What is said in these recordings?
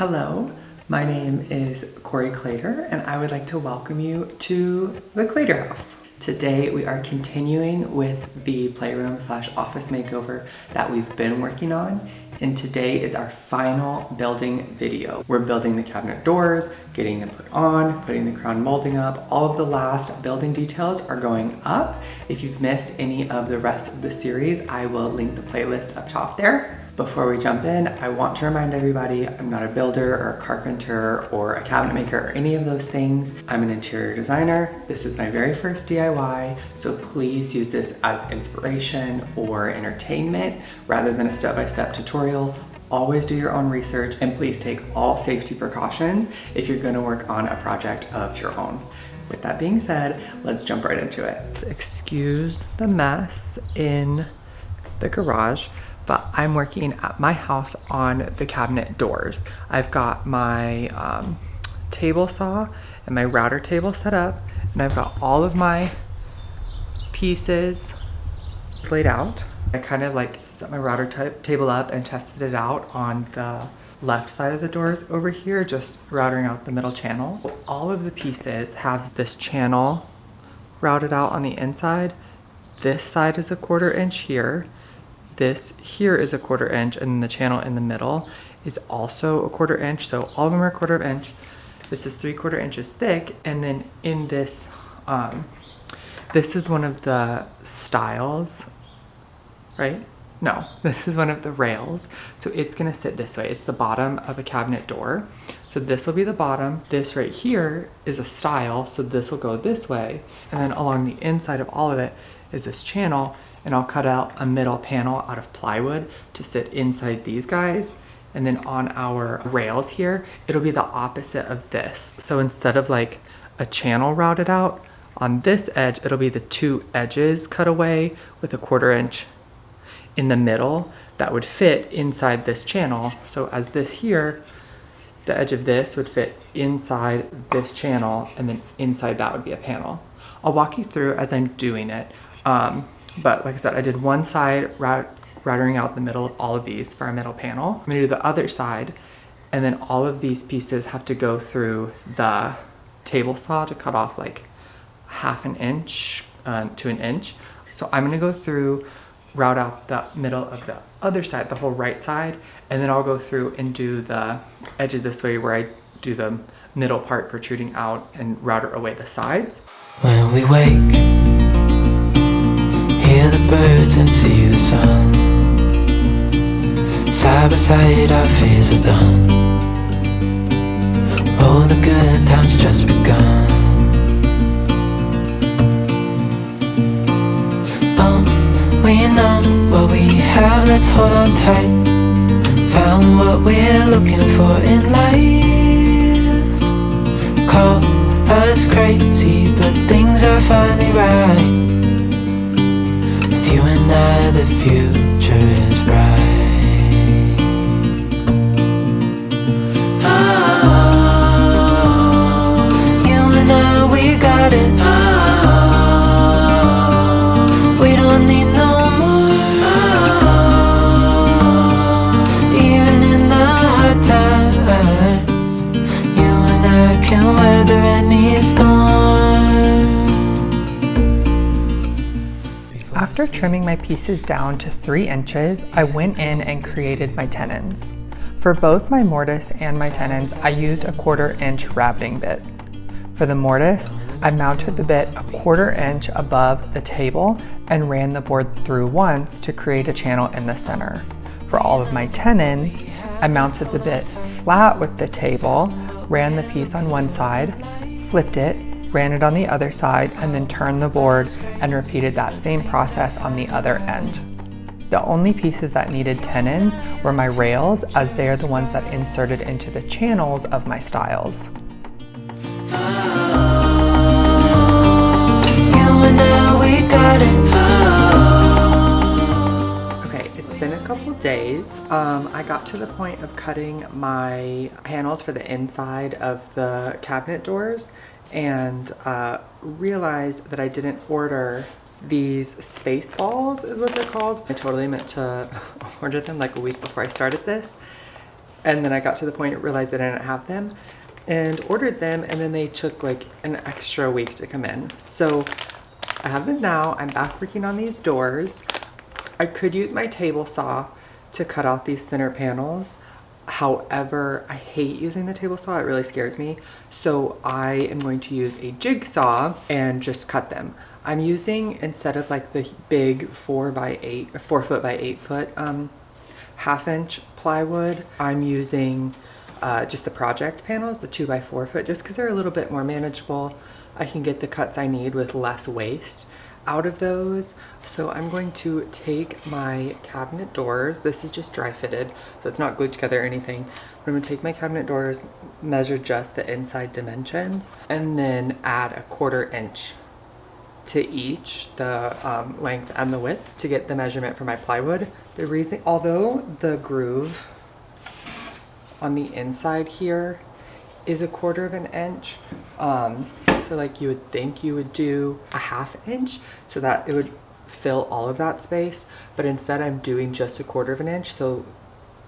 Hello, my name is Corey Claytor, and I would like to welcome you to the Claytor house. Today we are continuing with the playroom / office makeover that we've been working on, and today is our final building video. We're building the cabinet doors, getting them put on, putting the crown molding up. All of the last building details are going up. If you've missed any of the rest of the series, I will link the playlist up top there. Before we jump in, I want to remind everybody I'm not a builder or a carpenter or a cabinet maker or any of those things. I'm an interior designer. This is my very first DIY, so please use this as inspiration or entertainment rather than a step-by-step tutorial. Always do your own research, and please take all safety precautions if you're going to work on a project of your own. With that being said, let's jump right into it. Excuse the mess in the garage, but I'm working at my house on the cabinet doors. I've got my table saw and my router table set up, and I've got all of my pieces laid out. I kind of like set my router table up and tested it out on the left side of the doors over here, just routing out the middle channel. All of the pieces have this channel routed out on the inside. This side is a 1/4 inch here. This here is a 1/4 inch, and the channel in the middle is also a 1/4 inch. So all of them are 1/4 inch. This is 3/4 inches thick. And then in this, this is one of the Stiles, right? No, this is one of the rails. So it's gonna sit this way. It's the bottom of a cabinet door. So this will be the bottom. This right here is a stile, so this will go this way. And then along the inside of all of it is this channel, and I'll cut out a middle panel out of plywood to sit inside these guys. And then on our rails here, it'll be the opposite of this. So instead of like a channel routed out, on this edge, it'll be the two edges cut away with a 1/4 inch in the middle that would fit inside this channel. So as this here, the edge of this would fit inside this channel, and then inside that would be a panel. I'll walk you through as I'm doing it. But like I said, I did one side routing out the middle of all of these for a middle panel. I'm gonna do the other side, and then all of these pieces have to go through the table saw to cut off like 1/2 inch to 1 inch. So I'm gonna go through, route out the middle of the other side, the whole right side, and then I'll go through and do the edges this way where I do the middle part protruding out and router away the sides. When we wake, hear the birds and see the sun. Side by side our fears are done. Oh, the good times just begun. We know what we have, let's hold on tight. Found what we're looking for in life. Call us crazy, but things are finally right. With you and I, the future is bright. Oh, you and I, we got it. Oh, we don't need no more. Oh, even in the hard times, you and I can weather any storm. After trimming my pieces down to 3 inches, I went in and created my tenons. For both my mortise and my tenons, I used a 1/4 inch rabbiting bit. For the mortise, I mounted the bit a 1/4 inch above the table and ran the board through once to create a channel in the center. For all of my tenons, I mounted the bit flat with the table, ran the piece on one side, flipped it, ran it on the other side, and then turned the board and repeated that same process on the other end. The only pieces that needed tenons were my rails, as they are the ones that inserted into the channels of my stiles. Okay, it's been a couple days. I got to the point of cutting my panels for the inside of the cabinet doors, and realized that I didn't order these space balls, is what they're called. I totally meant to order them like a week before I started this. And then I got to the point, realized that I didn't have them, and ordered them, and then they took like an extra week to come in. So I have them now. I'm back working on these doors. I could use my table saw to cut out these center panels. However, I hate using the table saw. It really scares me. So I am going to use a jigsaw and just cut them. I'm using, instead of like the big 4 foot by 8 foot half-inch plywood, I'm using just the project panels, the 2 by 4 foot, just because they're a little bit more manageable. I can get the cuts I need with less waste out of those. So I'm going to take my cabinet doors. This is just dry fitted, so it's not glued together or anything. I'm going to take my cabinet doors, measure just the inside dimensions, and then add a 1/4 inch to each, the length and the width, to get the measurement for my plywood. The reason, although the groove on the inside here is a 1/4 inch, so like you would think you would do a 1/2 inch so that it would fill all of that space, but instead I'm doing just a 1/4 inch, so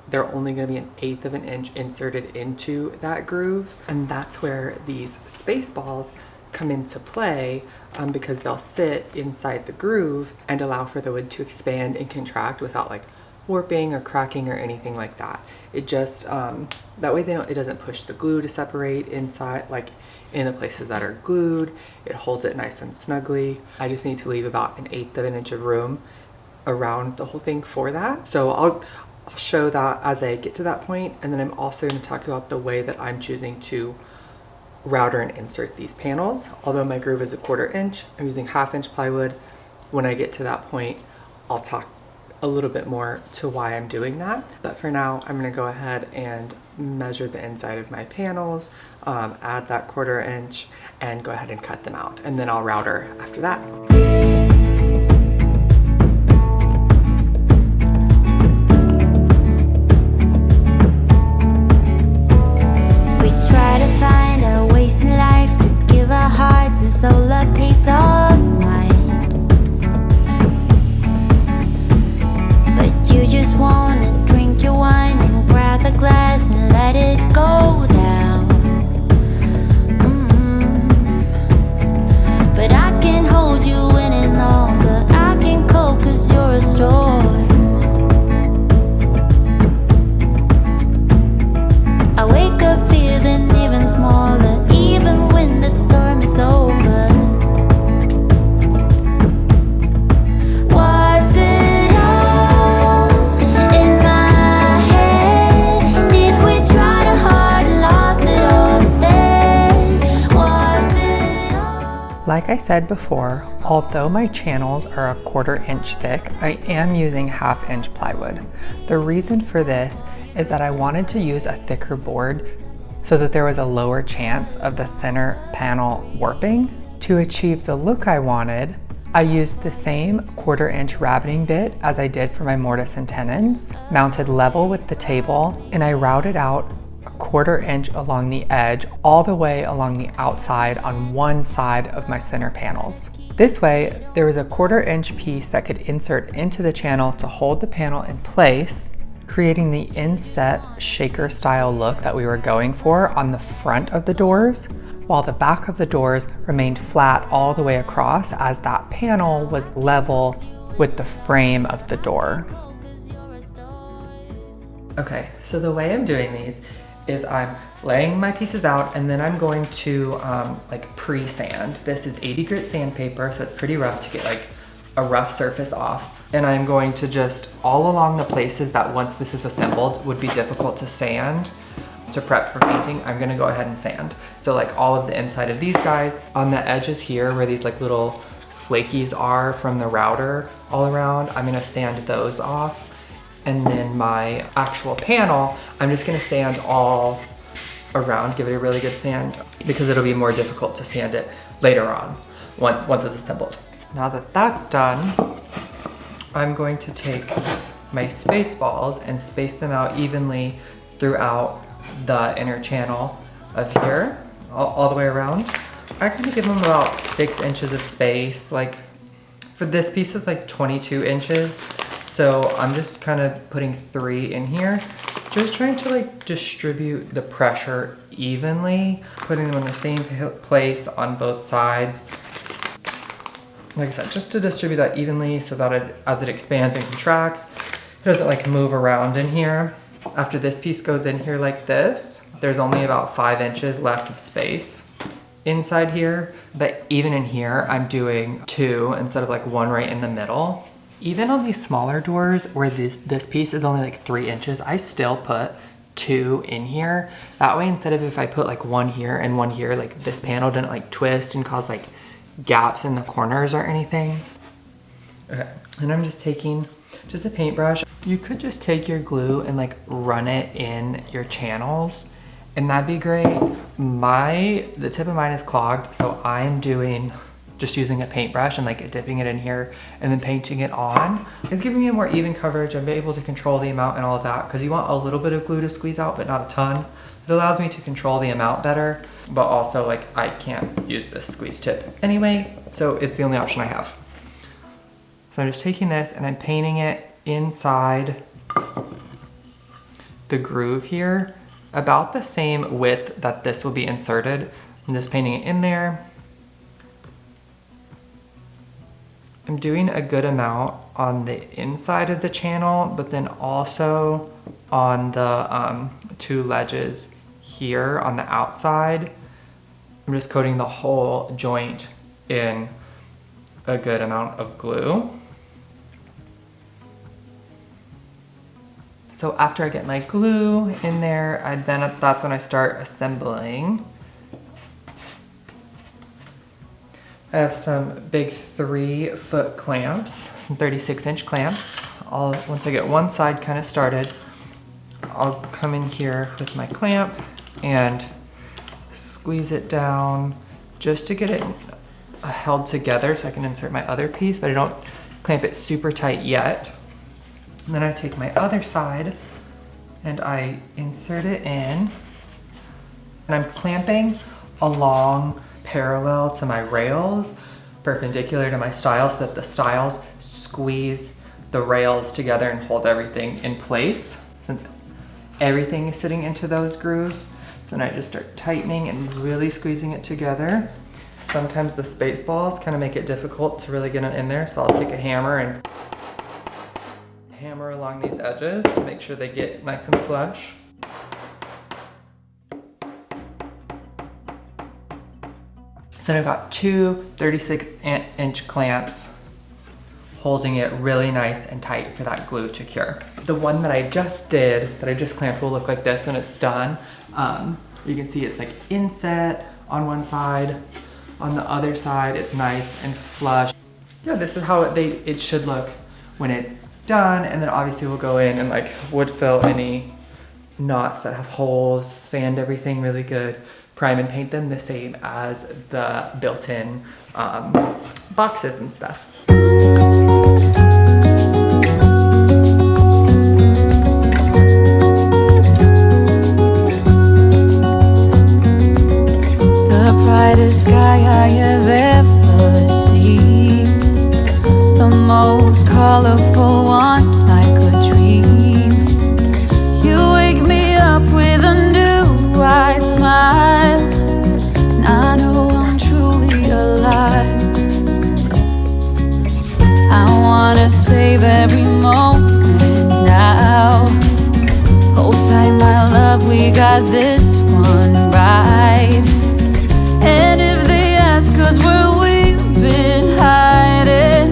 they're only going to be 1/8 inch inserted into that groove. And that's where these space balls come into play, because they'll sit inside the groove and allow for the wood to expand and contract without like warping or cracking or anything like that. It just that way it doesn't push the glue to separate inside, like in the places that are glued. It holds it nice and snugly. I just need to leave about 1/8 inch of room around the whole thing for that. So I'll show that as I get to that point, and then I'm also going to talk about the way that I'm choosing to router and insert these panels. Although my groove is a 1/4 inch, I'm using 1/2 inch plywood. When I get to that point, I'll talk a little bit more to why I'm doing that. But for now, I'm going to go ahead and measure the inside of my panels, add that 1/4 inch, and go ahead and cut them out. And then I'll router after that. Soul a peace of mind, but you just wanna drink your wine and grab the glass and let it go down. But I can't hold you any longer. I can cope 'cause you're a storm. I wake up feeling even smaller, even when the storm is over. Was it all in my head? Did we try too hard and lost it all instead? Was it all? Like I said before, although my channels are a 1/4 inch thick, I am using 1/2 inch plywood. The reason for this is that I wanted to use a thicker board so that there was a lower chance of the center panel warping. To achieve the look I wanted, I used the same 1/4 inch rabbiting bit as I did for my mortise and tenons, mounted level with the table, and I routed out a 1/4 inch along the edge all the way along the outside on one side of my center panels. This way, there was a 1/4 inch piece that could insert into the channel to hold the panel in place, creating the inset shaker style look that we were going for on the front of the doors, while the back of the doors remained flat all the way across as that panel was level with the frame of the door. Okay, so the way I'm doing these is I'm laying my pieces out, and then I'm going to like pre-sand. This is 80 grit sandpaper, so it's pretty rough to get like a rough surface off. And I'm going to just all along the places that once this is assembled would be difficult to sand to prep for painting, I'm gonna go ahead and sand. So like all of the inside of these guys, on the edges here where these like little flakies are from the router all around, I'm gonna sand those off. And then my actual panel, I'm just gonna sand all around, give it a really good sand, because it'll be more difficult to sand it later on once it's assembled. Now that that's done, I'm going to take my space balls and space them out evenly throughout the inner channel of here, all the way around. I kind of give them about 6 inches of space. Like for this piece is like 22 inches. So I'm just kind of putting 3 in here Just trying to like distribute the pressure evenly, putting them in the same place on both sides. Like I said, just to distribute that evenly so that as it expands and contracts, it doesn't like move around in here. After this piece goes in here like this, there's only about 5 inches left of space inside here. But even in here, I'm doing 2 instead of like 1 right in the middle. Even on these smaller doors where this piece is only like 3 inches, I still put 2 in here. That way, instead of if I put like 1 here and 1 here, like this panel didn't like twist and cause like gaps in the corners or anything. Okay, and I'm just taking just a paintbrush. You could just take your glue and like run it in your channels and that'd be great. The tip of mine is clogged, so I'm just using a paintbrush and like dipping it in here and then painting it on. It's giving me a more even coverage. I'm able to control the amount and all of that because you want a little bit of glue to squeeze out, but not a ton. It allows me to control the amount better, but also like I can't use this squeeze tip anyway, so it's the only option I have. So I'm just taking this and I'm painting it inside the groove here, about the same width that this will be inserted. I'm just painting it in there. I'm doing a good amount on the inside of the channel, but then also on the 2 ledges here on the outside. I'm just coating the whole joint in a good amount of glue. So after I get my glue in there, that's when I start assembling. I have some big 3-foot clamps, some 36-inch clamps. Once I get one side kind of started, I'll come in here with my clamp and squeeze it down just to get it held together so I can insert my other piece, but I don't clamp it super tight yet. And then I take my other side and I insert it in. And I'm clamping along parallel to my rails, perpendicular to my stiles, so that the stiles squeeze the rails together and hold everything in place. Since everything is sitting into those grooves, so then I just start tightening and really squeezing it together. Sometimes the space balls kind of make it difficult to really get it in there, so I'll take a hammer and hammer along these edges to make sure they get nice and flush. So then I've got 2 36-inch clamps holding it really nice and tight for that glue to cure. The one that I just clamped will look like this when it's done. You can see it's like inset on one side. On the other side, it's nice and flush. Yeah, this is how it should look when it's done. And then obviously we'll go in and like wood fill any knots that have holes, sand everything really good, prime and paint them the same as the built-in boxes and stuff. The brightest sky I have ever seen, the most colorful one like a dream. You wake me up with a new white smile, and I know I'm truly alive. I wanna save every moment now. Hold tight, my love, we got this one right. And if they ask us where we've been hiding,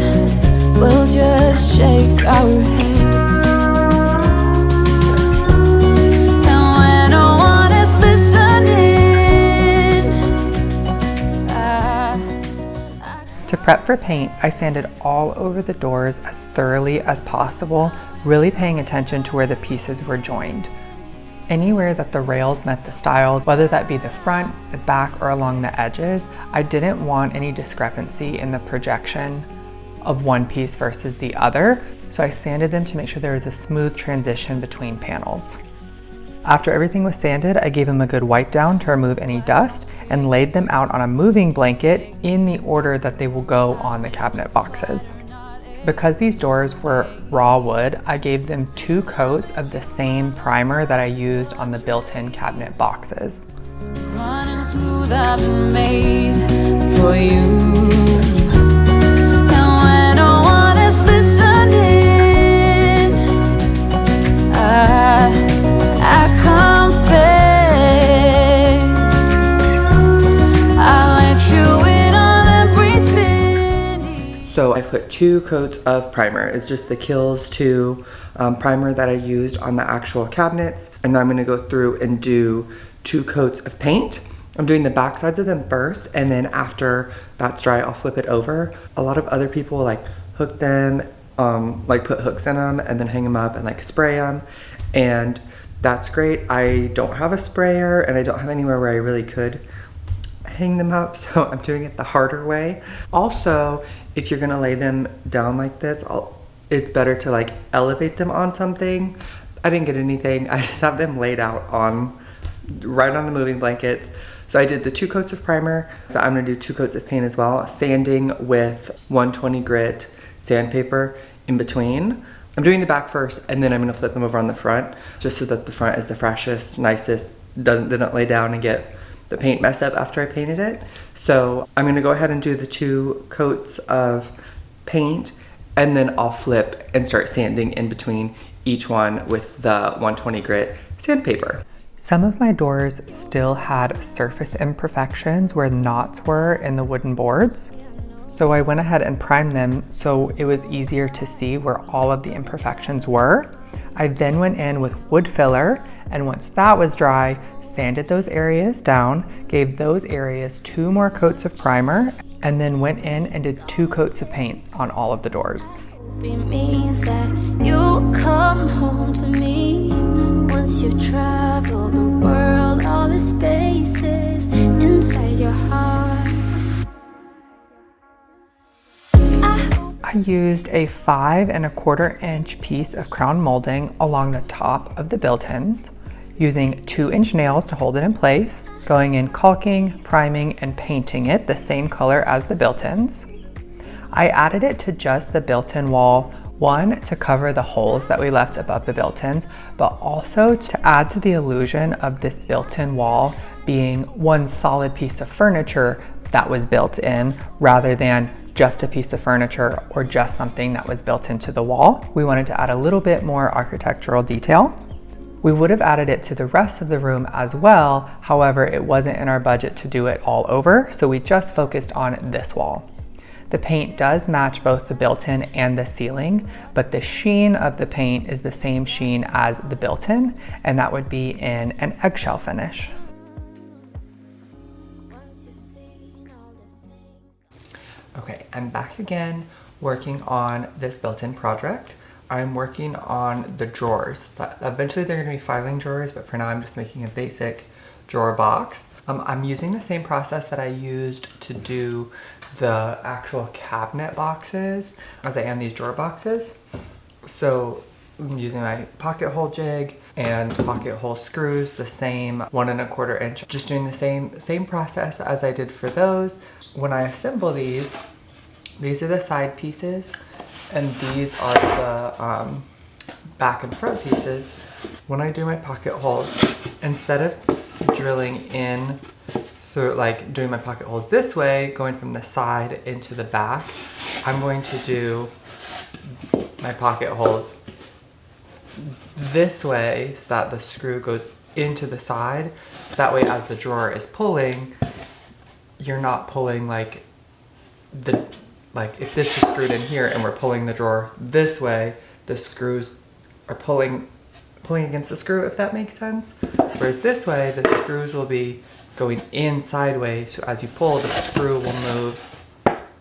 we'll just shake our heads. And when no one is listening, To prep for paint, I sanded all over the doors as thoroughly as possible, really paying attention to where the pieces were joined. Anywhere that the rails met the stiles, whether that be the front, the back, or along the edges, I didn't want any discrepancy in the projection of one piece versus the other, so I sanded them to make sure there was a smooth transition between panels. After everything was sanded, I gave them a good wipe down to remove any dust and laid them out on a moving blanket in the order that they will go on the cabinet boxes. Because these doors were raw wood, I gave them 2 coats of the same primer that I used on the built-in cabinet boxes. Running smooth, I've been made for you. And when no one is listening, I confess, I let you in on everything. So I put 2 coats of primer. It's just the Kills 2 primer that I used on the actual cabinets. And then I'm gonna go through and do 2 coats of paint. I'm doing the back sides of them first, and then after that's dry, I'll flip it over. A lot of other people like hook them, like put hooks in them and then hang them up and like spray them. And that's great. I don't have a sprayer and I don't have anywhere where I really could hang them up, so I'm doing it the harder way. Also, if you're gonna lay them down like this, it's better to like elevate them on something. I didn't get anything. I just have them laid out right on the moving blankets. So I did the 2 coats of primer. So I'm gonna do 2 coats of paint as well, sanding with 120 grit sandpaper in between. I'm doing the back first, and then I'm gonna flip them over on the front, just so that the front is the freshest, nicest, didn't lay down and get the paint messed up after I painted it. So I'm gonna go ahead and do the 2 coats of paint, and then I'll flip and start sanding in between each one with the 120 grit sandpaper. Some of my doors still had surface imperfections where knots were in the wooden boards. So I went ahead and primed them so it was easier to see where all of the imperfections were. I then went in with wood filler, and once that was dry, sanded those areas down, gave those areas 2 more coats of primer, and then went in and did 2 coats of paint on all of the doors. It means that you'll come home to me once you've traveled the world, all the spaces inside your heart. I used a 5 1/4 inch piece of crown molding along the top of the built-ins, using 2-inch nails to hold it in place, going in caulking, priming, and painting it the same color as the built-ins. I added it to just the built-in wall, 1, to cover the holes that we left above the built-ins, but also to add to the illusion of this built-in wall being one solid piece of furniture that was built in, rather than just a piece of furniture or just something that was built into the wall. We wanted to add a little bit more architectural detail. We would have added it to the rest of the room as well, however, it wasn't in our budget to do it all over, so we just focused on this wall. The paint does match both the built-in and the ceiling, but the sheen of the paint is the same sheen as the built-in, and that would be in an eggshell finish. Okay, I'm back again working on this built-in project. I'm working on the drawers. Eventually they're gonna be filing drawers, but for now I'm just making a basic drawer box. I'm using the same process that I used to do the actual cabinet boxes as I am these drawer boxes. So I'm using my pocket hole jig and pocket hole screws, the same 1 1/4 inch. Just doing the same process as I did for those. When I assemble these are the side pieces, and these are the back and front pieces. When I do my pocket holes, instead of drilling in through, like doing my pocket holes this way, going from the side into the back, I'm going to do my pocket holes this way so that the screw goes into the side. That way, as the drawer is pulling, you're not pulling like if this is screwed in here and we're pulling the drawer this way, the screws are pulling against the screw, if that makes sense. Whereas this way, the screws will be going in sideways, so as you pull, the screw will move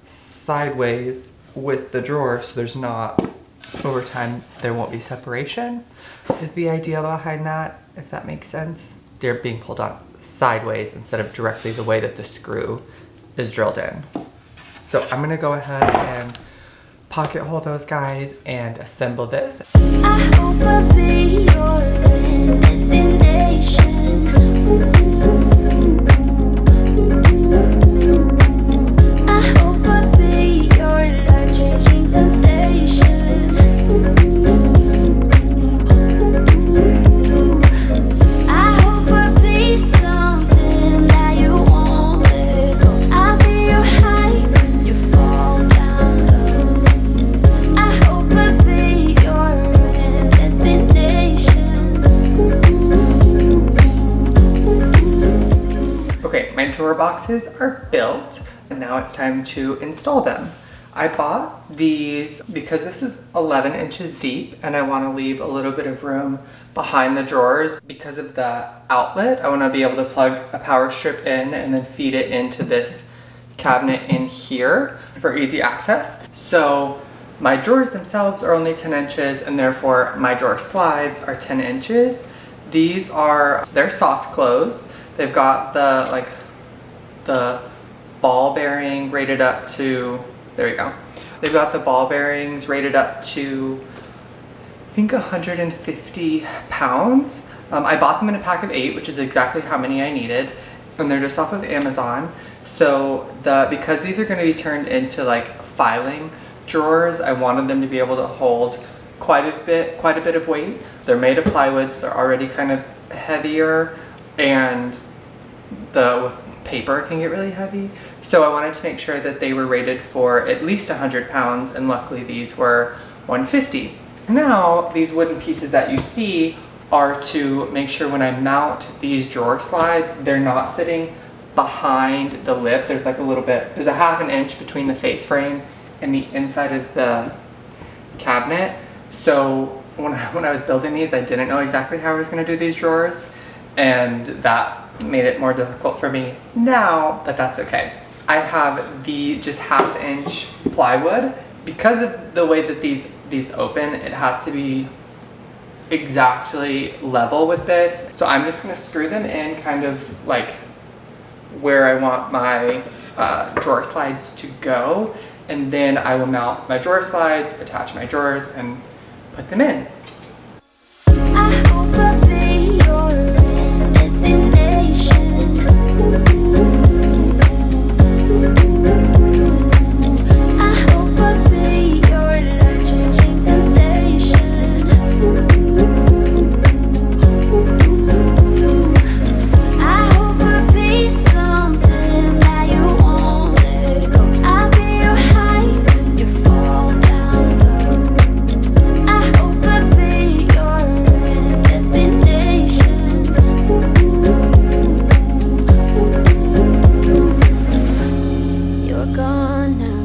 sideways with the drawer, so there's not, over time, there won't be separation, is the idea behind that, if that makes sense. They're being pulled on sideways instead of directly the way that the screw is drilled in. So I'm gonna go ahead and pocket hole those guys and assemble this. I hope I'll be your destination. I hope I'll be your life-changing sensation. door boxes are built, and now it's time to install them. I bought these because this is 11 inches deep and I want to leave a little bit of room behind the drawers because of the outlet. I want to be able to plug a power strip in and then feed it into this cabinet in here for easy access. So my drawers themselves are only 10 inches and therefore my drawer slides are 10 inches. They're soft close. They've got the ball bearing rated up to, there we go. They've got the ball bearings rated up to, I think 150 pounds. I bought them in a pack of 8, which is exactly how many I needed. And they're just off of Amazon. So because these are gonna be turned into like filing drawers, I wanted them to be able to hold quite a bit of weight. They're made of plywood, so they're already kind of heavier, and with paper can get really heavy. So I wanted to make sure that they were rated for at least 100 pounds, and luckily these were 150. Now, these wooden pieces that you see are to make sure when I mount these drawer slides, they're not sitting behind the lip. There's like there's a half an inch between the face frame and the inside of the cabinet. So when I was building these, I didn't know exactly how I was gonna do these drawers, and that made it more difficult for me now, but that's okay. I have the just half-inch plywood. Because of the way that these open, it has to be exactly level with this. So I'm just gonna screw them in kind of like where I want my drawer slides to go, and then I will mount my drawer slides, attach my drawers, and put them in. I hope I'll be your destination. I hope I'll be your life-changing sensation. I hope I'll be something that you won't let go. I'll be your high when you fall down low. I hope I'll be your destination. You're gone now,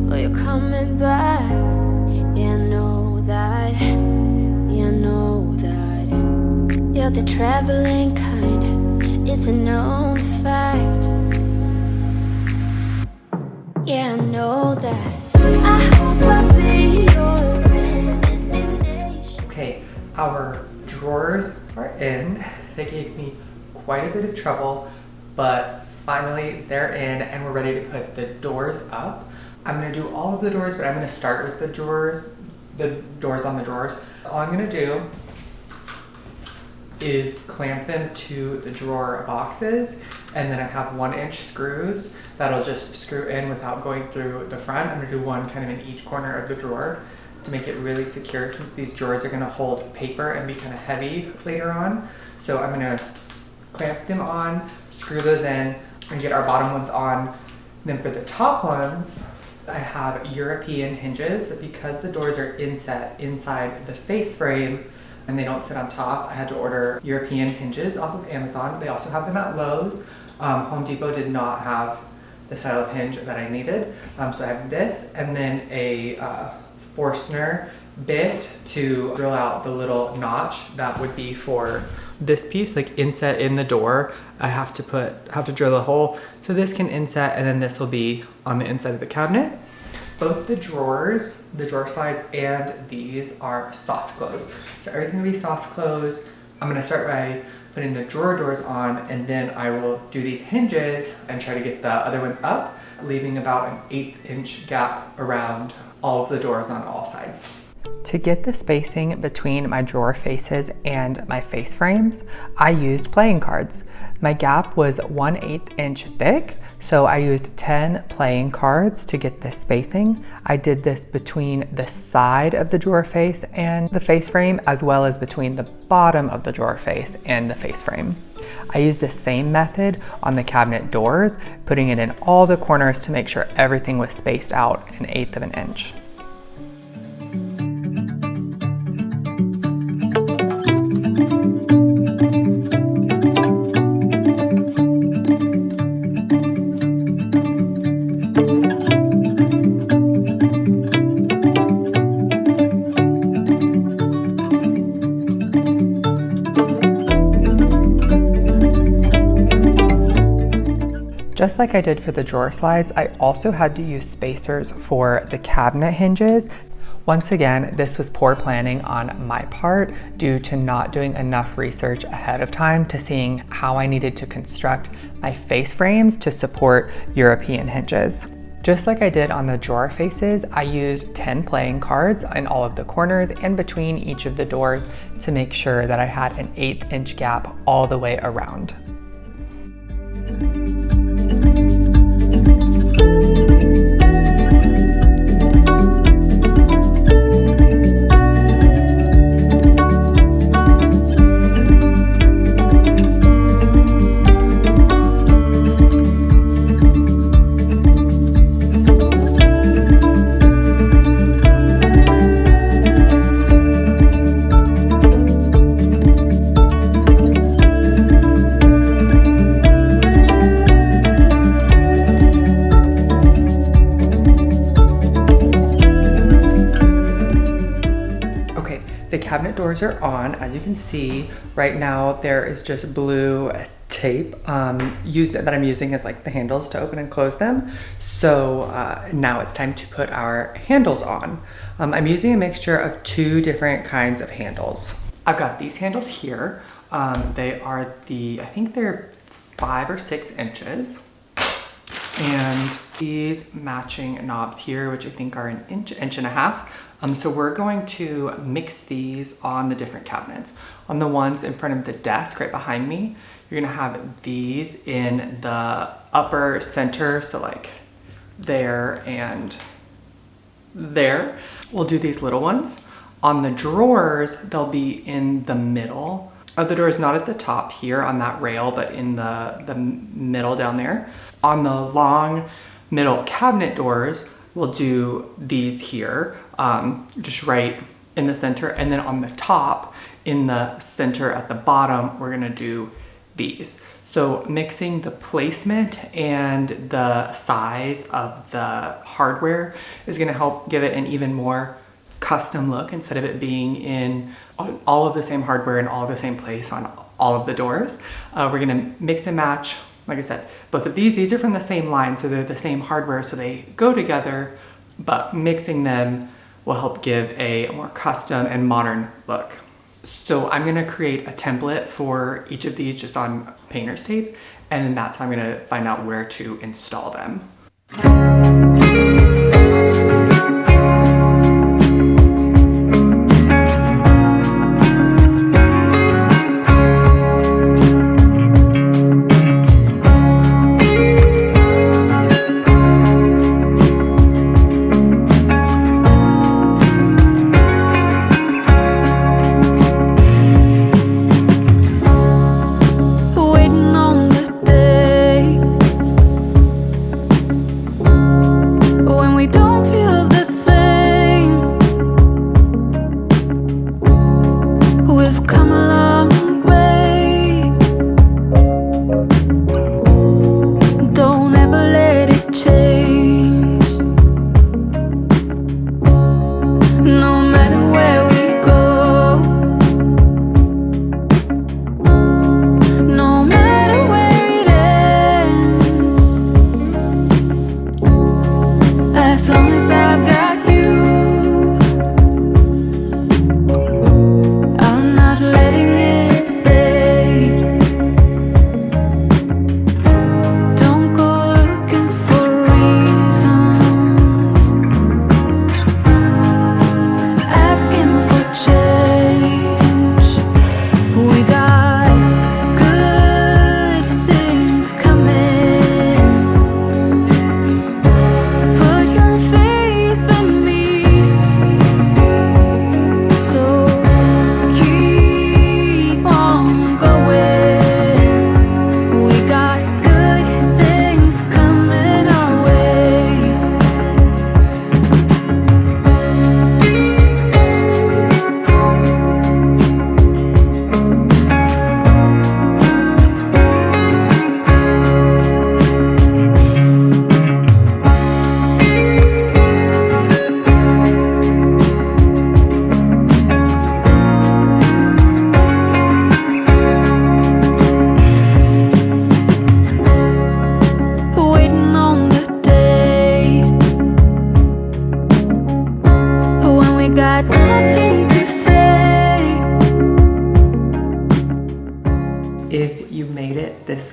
but you're coming back. Yeah, I know that. Yeah, I know that. You're the traveling kind. It's a known fact. Yeah, I know that. I hope I'll be your destination. Okay, our drawers are in. They gave me quite a bit of trouble, but finally they're in and we're ready to put the doors up. I'm gonna do all of the doors, but I'm gonna start with the doors on the drawers. All I'm gonna do is clamp them to the drawer boxes, and then I have 1-inch screws that'll just screw in without going through the front. I'm gonna do one kind of in each corner of the drawer to make it really secure, since these drawers are gonna hold paper and be kind of heavy later on. So I'm gonna clamp them on, screw those in, and get our bottom ones on. Then for the top ones, I have European hinges. Because the doors are inset inside the face frame and they don't sit on top, I had to order European hinges off of Amazon. They also have them at Lowe's. Home Depot did not have the style of hinge that I needed. So I have this, and then a Forstner bit to drill out the little notch that would be for this piece, like inset in the door. I have to drill a hole so this can inset, and then this will be on the inside of the cabinet. Both the drawers, the drawer slides, and these are soft close. So everything will be soft close. I'm gonna start by putting the drawer doors on, and then I will do these hinges and try to get the other ones up, leaving about an 1/8 inch gap around all of the doors on all sides. To get the spacing between my drawer faces and my face frames, I used playing cards. My gap was 1/8 inch thick, so I used 10 playing cards to get this spacing. I did this between the side of the drawer face and the face frame, as well as between the bottom of the drawer face and the face frame. I used the same method on the cabinet doors, putting it in all the corners to make sure everything was spaced out 1/8 of an inch. Just like I did for the drawer slides, I also had to use spacers for the cabinet hinges. Once again, this was poor planning on my part due to not doing enough research ahead of time to seeing how I needed to construct my face frames to support European hinges. Just like I did on the drawer faces, I used 10 playing cards in all of the corners and between each of the doors to make sure that I had an 1/8 inch gap all the way around. The cabinet doors are on. As you can see, right now there is just blue tape that I'm using as like the handles to open and close them. So now it's time to put our handles on. I'm using a mixture of 2 different kinds of handles. I've got these handles here. They are I think they're 5 or 6 inches. And these matching knobs here, which I think are an inch and a half. So we're going to mix these on the different cabinets. On the ones in front of the desk right behind me, you're gonna have these in the upper center, so like there and there. We'll do these little ones. On the drawers, they'll be in the middle of the drawers, not at the top here on that rail, but in the middle down there. On the long middle cabinet doors, we'll do these here, just right in the center. And then on the top, in the center at the bottom, we're gonna do these. So mixing the placement and the size of the hardware is gonna help give it an even more custom look instead of it being in all of the same hardware in all of the same place on all of the doors. We're gonna mix and match. Like I said, both of these are from the same line, so they're the same hardware, so they go together, but mixing them will help give a more custom and modern look. So I'm gonna create a template for each of these just on painter's tape, and then that's how I'm gonna find out where to install them. Waiting on the day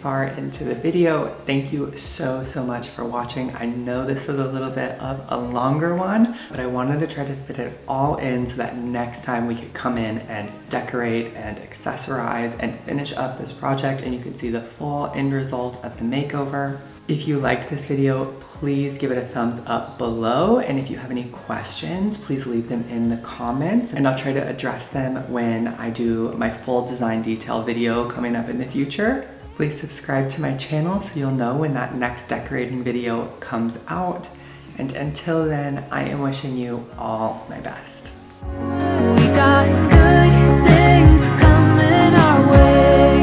far into the video, thank you so much for watching. I know this was a little bit of a longer one, but I wanted to try to fit it all in so that next time we could come in and decorate and accessorize and finish up this project and you can see the full end result of the makeover. If you liked this video, please give it a thumbs up below. And if you have any questions, please leave them in the comments and I'll try to address them when I do my full design detail video coming up in the future. Please subscribe to my channel so you'll know when that next decorating video comes out. And until then, I am wishing you all my best. We got good things coming our way.